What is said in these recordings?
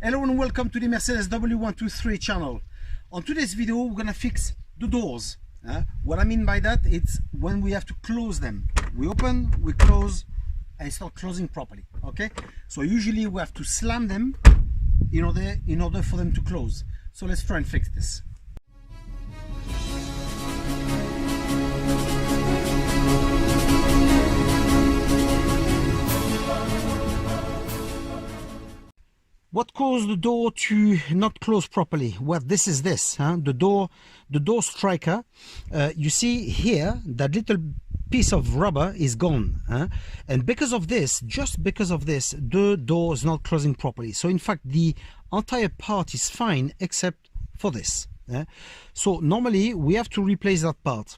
Hello and welcome to the Mercedes W123 channel. On today's video we're gonna fix the doors. What I mean by that, it's when we have to close them. We open, we close, and it's not closing properly. Okay, so usually we have to slam them in order for them to close. So let's try and fix this. What caused the door to not close properly? Well, this is the door striker. You see here, that little piece of rubber is gone, and because of this, just because of this, the door is not closing properly. So in fact, the entire part is fine except for this. So normally we have to replace that part.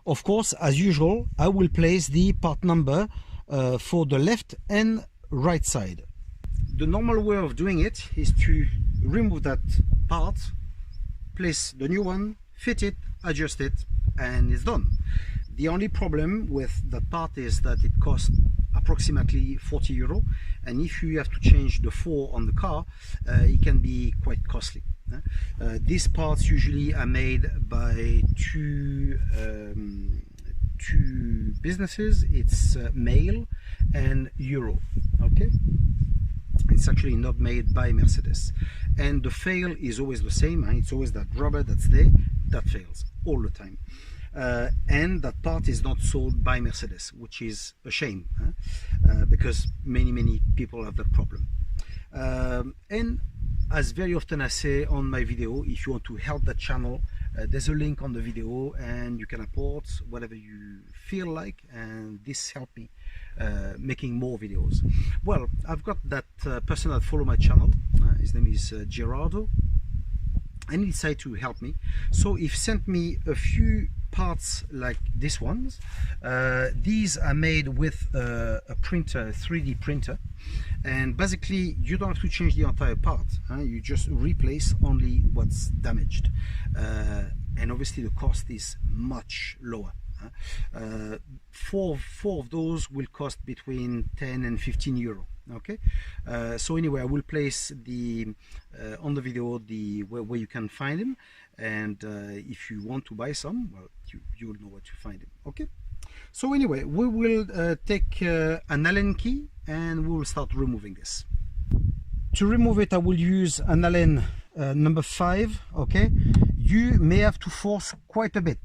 Of course, as usual, I will place the part number for the left and right side. The normal way of doing it is to remove that part, place the new one, fit it, adjust it, and it's done. The only problem with that part is that it costs approximately 40 euro, and if you have to change the 4 on the car, it can be quite costly. These parts usually are made by two businesses. It's Mail and Euro. Okay, it's actually not made by Mercedes, and the fail is always the same. It's always that rubber that's there that fails all the time, and that part is not sold by Mercedes, which is a shame, because many people have that problem. And as very often I say on my video, if you want to help that channel, there's a link on the video and you can support whatever you feel like, and this helped me making more videos. Well, I've got that person that follow my channel, his name is Gerardo, and he decided to help me. So he sent me a few parts like these ones. These are made with a printer, 3D printer, and basically you don't have to change the entire part. You just replace only what's damaged, and obviously the cost is much lower. Four of those will cost between 10 and 15 euro. Okay, so anyway, I will place the on the video where you can find them, and if you want to buy some, well, you'll know where to find them. Okay, so anyway, we will take an Allen key and we will start removing this. To remove it, I will use an Allen number 5. Okay, you may have to force quite a bit,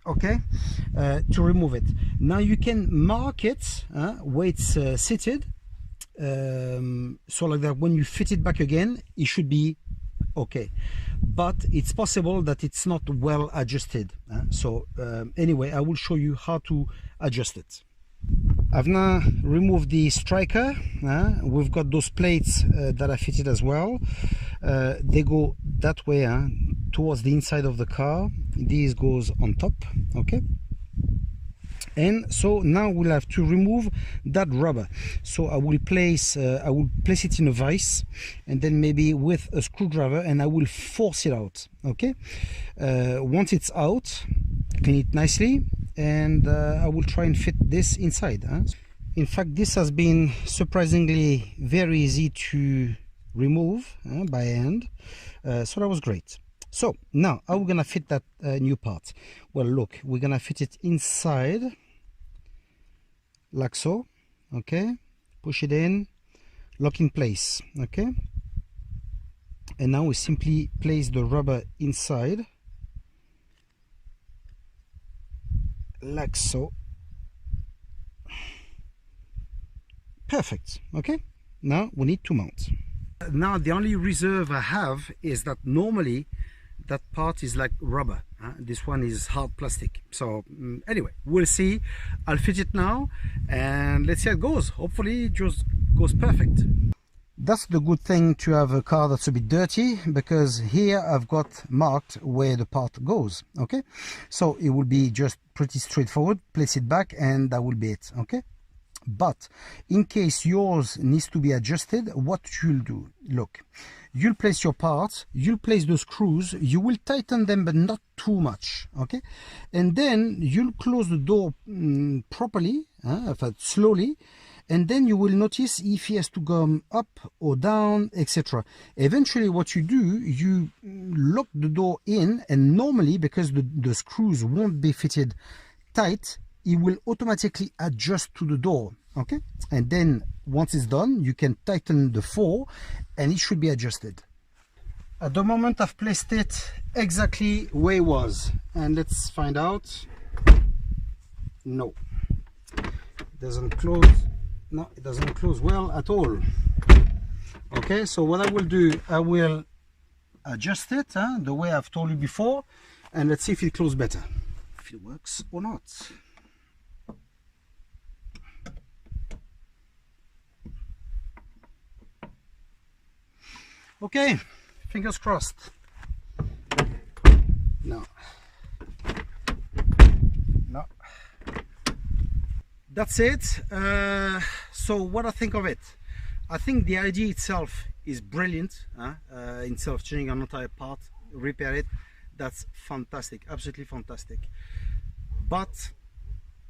okay, to remove it. Now you can mark it where it's seated, so like that when you fit it back again, it should be okay, but it's possible that it's not well adjusted. So anyway, I will show you how to adjust it. I've now removed the striker. We've got those plates that are fitted as well. They go that way, towards the inside of the car. This goes on top. Okay, and so now we'll have to remove that rubber. So I will place it in a vise, and then maybe with a screwdriver, and I will force it out. Okay, once it's out, clean it nicely, and I will try and fit this inside. In fact, this has been surprisingly very easy to remove by hand, so that was great. So now how are we gonna fit that new part? Well, look, we're gonna fit it inside like so. Okay, push it in, lock in place. Okay, and now we simply place the rubber inside like so. Perfect. Okay, now we need to mount. Now the only reserve I have is that normally that part is like rubber. This one is hard plastic. So anyway, we'll see. I'll fit it now and let's see how it goes. Hopefully it just goes perfect. That's the good thing to have a car that's a bit dirty, because here I've got marked where the part goes. Okay, so it will be just pretty straightforward. Place it back and that will be it. Okay, but in case yours needs to be adjusted, what you'll do, look, you'll place your parts, you'll place the screws, you will tighten them but not too much. Okay, and then you'll close the door properly, slowly, and then you will notice if he has to go up or down, etc. Eventually what you do, you lock the door in, and normally, because the screws won't be fitted tight, it will automatically adjust to the door. Okay, and then once it's done, you can tighten the 4 and it should be adjusted. At the moment I've placed it exactly where it was, and let's find out. No, it doesn't close. No, it doesn't close well at all. Okay, so what I will do, I will adjust it the way I've told you before, and let's see if it closes better, if it works or not. Okay, fingers crossed. No. No. That's it. So what I think of it, I think the idea itself is brilliant. Instead of changing an entire part, repair it, that's fantastic, absolutely fantastic. But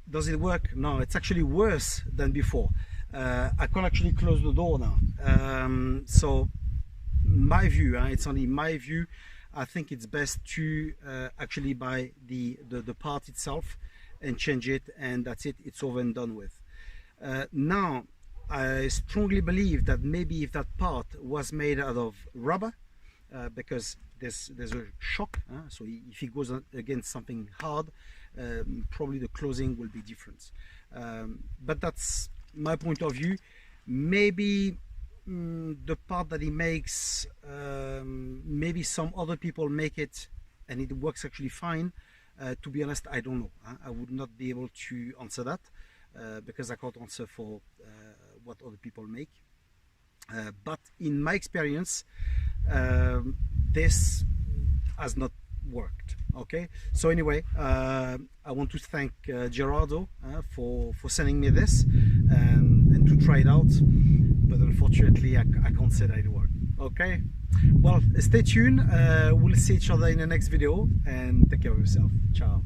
does it work? No, it's actually worse than before. I can't actually close the door now. So my view, it's only my view, I think it's best to actually buy the part itself and change it, and that's it, it's over and done with. Now I strongly believe that maybe if that part was made out of rubber, because there's a shock, so if it goes against something hard, probably the closing will be different. But that's my point of view. Maybe the part that he makes, maybe some other people make it and it works actually fine. To be honest, I don't know. I would not be able to answer that because I can't answer for what other people make. But in my experience, this has not worked. Okay, so anyway, I want to thank Gerardo for sending me this and to try it out, but unfortunately I can't say that it worked. Okay, well, stay tuned. We'll see each other in the next video, and take care of yourself. Ciao.